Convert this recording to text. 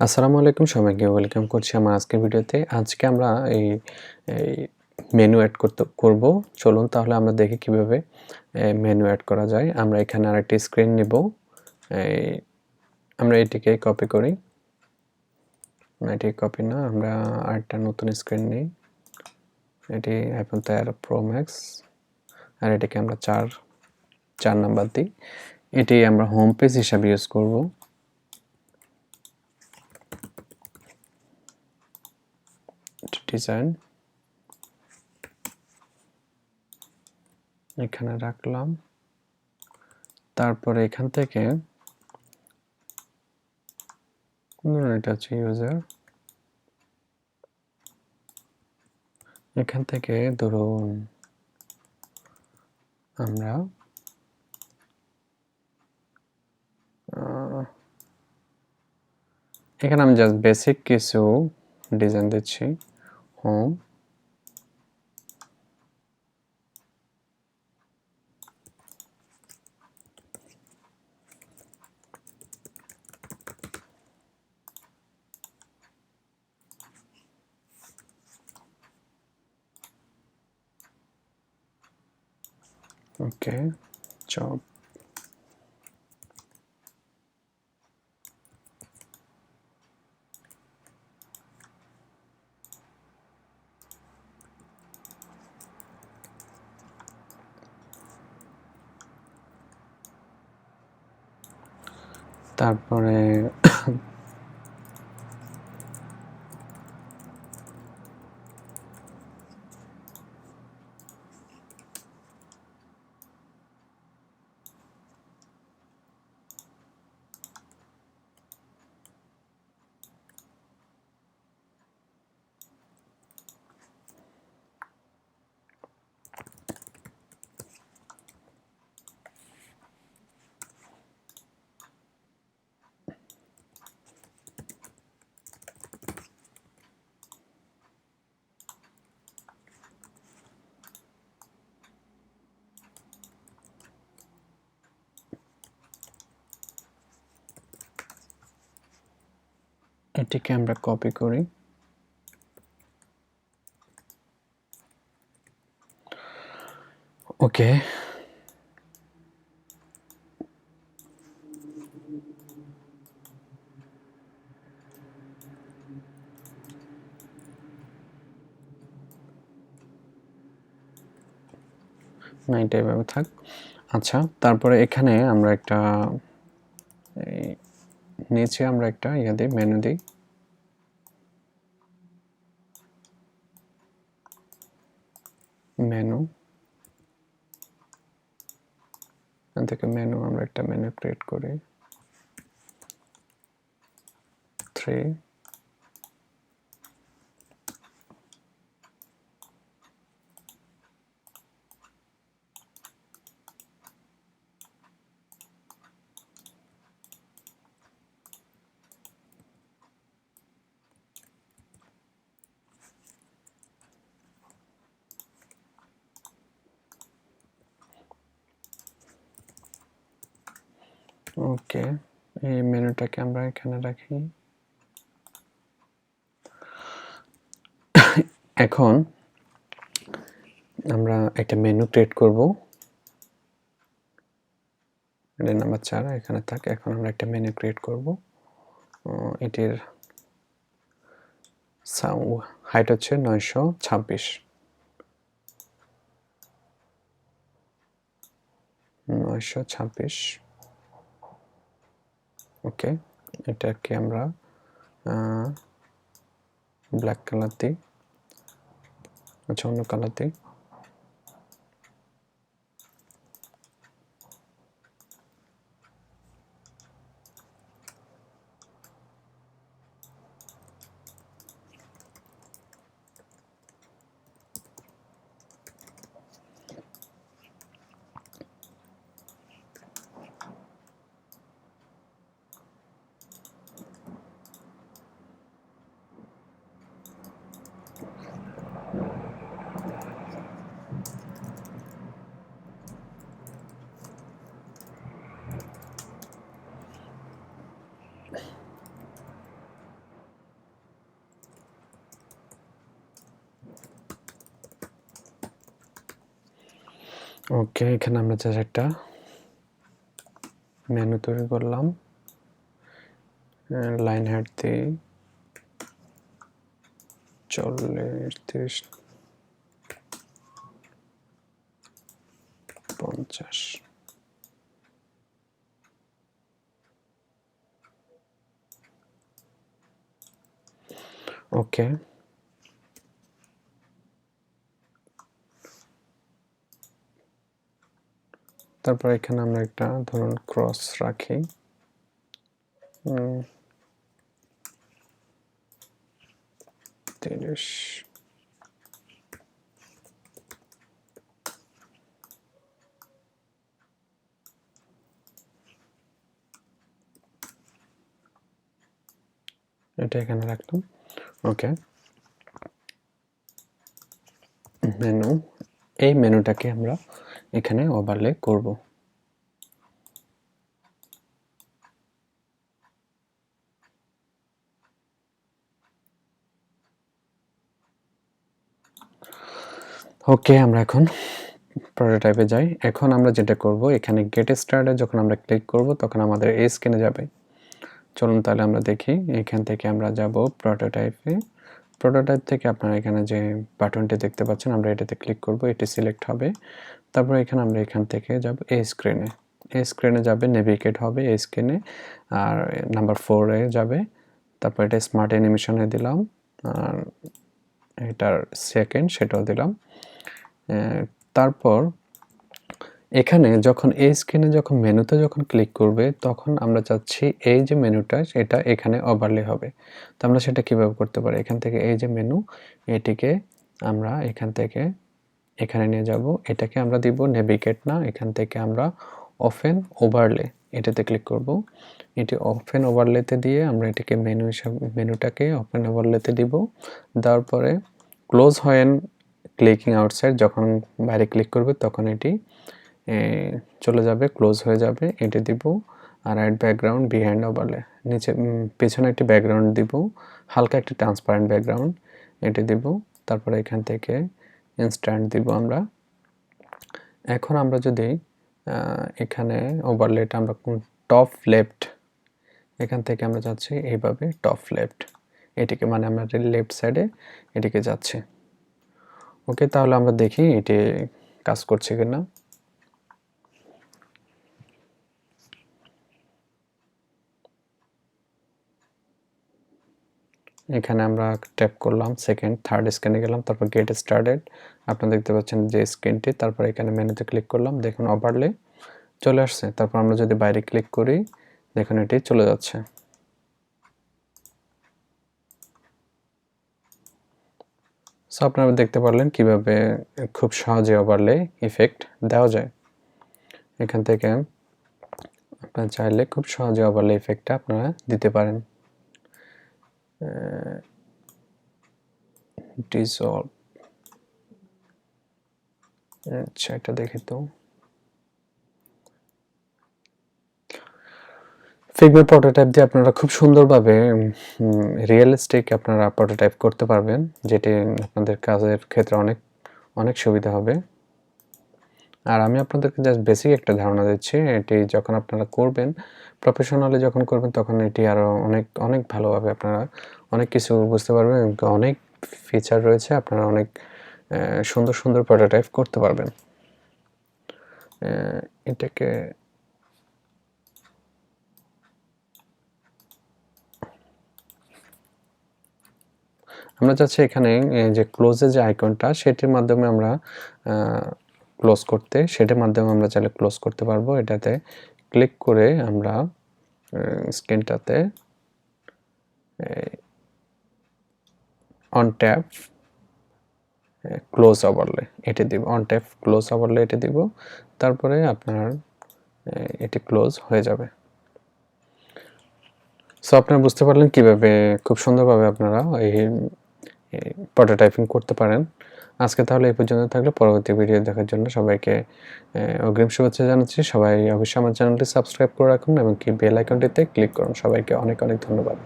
আসসালামু আলাইকুম সবাইকে ওয়েলকাম করছি আমার আজকের ভিডিওতে। আজকে আমরা এই মেনু এড করব। চলুন তাহলে আমরা দেখি কিভাবে মেনু এড করা যায়। আমরা এখানে আরেকটি স্ক্রিন নিব। আমরা এটিকে কপি করি। এটি কপি না, আমরা আরেকটা নতুন স্ক্রিন নিই। এটি iPhone 13 Pro Max আর এটিকে আমরা 4 নাম্বার দিই। এটি আমরা হোম পেজ হিসাবে ইউজ করব। ডিজাইন এখানে রাখলাম। তারপরে এখান থেকে এটা হচ্ছে ইউজার। এখান থেকে ধরুন আমরা এখানে আমি জাস্ট বেসিক কিছু ডিজাইন দিচ্ছি। হোম ওকে জব তারপরে এটিকে আমরা কপি করি। ওকে না, এটা এভাবে থাক। আচ্ছা, তারপরে এখানে আমরা একটা নিচে আমরা একটা দিই, মেনু দিই। মেনু এখান থেকে আমরা একটা মেনু ক্রিয়েট করি। 3 ওকে, এই মেনুটাকে আমরা এখানে রাখি। এখন আমরা একটা মেনু ক্রিয়েট করব। এটা নাম্বার 4 এখানে থাকে। এখন আমরা একটা মেনু ক্রিয়েট করব। এটির হাইট হচ্ছে 926। ওকে, এটাকে আমরা ব্ল্যাক কালার দিই। আচ্ছা, অন্য কালার দিই। ওকে, এখানে আমরা জাস্ট একটা মেনু তৈরি করলাম, লাইন হাইট দিই 40, 30, 50। ওকে, তারপর এখানে আমরা একটা ধরুন ক্রস রাখি, 30। এটা এখানে রাখলাম। ওকে, মেনু, এই মেনুটাকে আমরা এখানে ওভারলে করব। ওকে, আমরা এখন প্রোটোটাইপে যাই। এখন আমরা যেটা করব, এখানে গেট স্টার্টে যখন আমরা ক্লিক করব তখন আমাদের এই স্ক্রিনে যাবে। চলুন তাহলে আমরা দেখি। এখান থেকে আমরা যাব প্রোটোটাইপে। প্রোটোটাইপ থেকে আপনারা এখানে যে বাটনটি দেখতে পাচ্ছেন, আমরা এটাতে ক্লিক করব, এটি সিলেক্ট হবে। তারপর এখানে আমরা এখান থেকে যাব এই স্ক্রিনে। এই স্ক্রিনে যাবে, নেভিগেট হবে এই স্ক্রিনে, আর নাম্বার 4 এ যাবে। তারপর এটা স্মার্ট অ্যানিমেশনে দিলাম, আর এটার সেকেন্ড সেটাও দিলাম। তারপর এখানে যখন এই স্ক্রিনে যখন মেনুতে যখন ক্লিক করবে তখন আমরা চাচ্ছি এই যে মেনুটা সেটা এখানে ওভারলে হবে। তো আমরা সেটা কিভাবে করতে পারি? এখান থেকে এই যে মেনু, এটিকে আমরা এখান থেকে এখানে নিয়ে যাব। এটাকে আমরা দিব নেভিগেট না, এখান থেকে আমরা ওপেন ওভারলে এটাতে ক্লিক করব। এটি ওপেন ওভারলেতে দিয়ে আমরা এটাকে মেনু হিসাবে মেনুটাকে ওপেন ওভারলেতে দিব। দেওয়ার পরে ক্লোজ হোয়েন ক্লিকিং আউটসাইড, যখন বাইরে ক্লিক করবে তখন এটি চলে যাবে, ক্লোজ হয়ে যাবে, এটি দিব। আর রাইট ব্যাকগ্রাউন্ড বিহাইন্ড ওভারলে, নিচে পেছনে একটি ব্যাকগ্রাউন্ড দিব, হালকা একটি ট্রান্সপারেন্ট ব্যাকগ্রাউন্ড, এটি দিব। তারপরে এখান থেকে ইনস্ট্যান্ট দিব আমরা। এখন আমরা যদি এখানে ওভারলেটা আমরা টপ লেফট, এখান থেকে আমরা যাচ্ছি এইভাবে টপ লেফট, এটিকে মানে আমরা লেফট সাইডে এটিকে যাচ্ছে। ওকে, তাহলে আমরা দেখি এটি কাজ করছে কিনা। এখানে আমরা ট্যাপ করলাম, সেকেন্ড থার্ড স্ক্রিনে গেলাম, তারপর গেট স্টার্টেড, আপনারা দেখতে পাচ্ছেন যে স্ক্রিনটি। তারপর এখানে মেনুতে ক্লিক করলাম, দেখুন ওভারলে চলে আসছে। তারপর আমরা যদি বাইরে ক্লিক করি দেখুন এটি চলে যাচ্ছে। সো আপনারা দেখতে পারলেন কিভাবে খুব সহজে ওভারলে ইফেক্ট দেওয়া যায়। এখান থেকে আপনারা চাইলে খুব সহজে ওভারলে ইফেক্টটা আপনারা দিতে পারেন। ডিসলভ, আচ্ছা এটা দেখি তো। ফিগমা প্রোটোটাইপ দিয়ে আপনারা খুব সুন্দরভাবে রিয়েলিস্টিক আপনারা প্রোটোটাইপ করতে পারবেন, যেটি আপনাদের কাজের ক্ষেত্রে অনেক অনেক সুবিধা হবে। আর আমি আপনাদেরকে জাস্ট বেসিক একটা ধারণা দিচ্ছি, এটি যখন আপনারা করবেন, প্রফেশনালি যখন করবেন তখন এটি আরও অনেক অনেক ভালোভাবে আপনারা অনেক কিছু বুঝতে পারবেন, অনেক ফিচার রয়েছে, আপনারা অনেক সুন্দর সুন্দর প্রোটোটাইপ করতে পারবেন। এটাকে আমরা চাচ্ছি এখানে যে ক্লোজে যে আইকনটা সেটির মাধ্যমে আমরা ক্লোজ করতে, সেটার মাধ্যমে আমরা চাইলে ক্লোজ করতে পারবো। এটাতে ক্লিক করে আমরা স্ক্রিনটাতে অন ট্যাপ ক্লোজ ওভারলে এটি দিব, অন ট্যাপ ক্লোজ ওভারলে এটি দিব। তারপরে আপনার এটি ক্লোজ হয়ে যাবে। সো আপনারা বুঝতে পারলেন কিভাবে খুব সুন্দরভাবে আপনারা এই প্রোটোটাইপিং করতে পারেন। আজকে তাহলে এই পর্যন্ত থাকলে, পরবর্তী ভিডিও দেখার জন্য সবাইকে অগ্রিম শুভেচ্ছা জানাচ্ছি। সবাই অবশ্যই আমার চ্যানেলটি সাবস্ক্রাইব করে রাখুন এবং কি বেল আইকনটিতে ক্লিক করুন। সবাইকে অনেক অনেক ধন্যবাদ।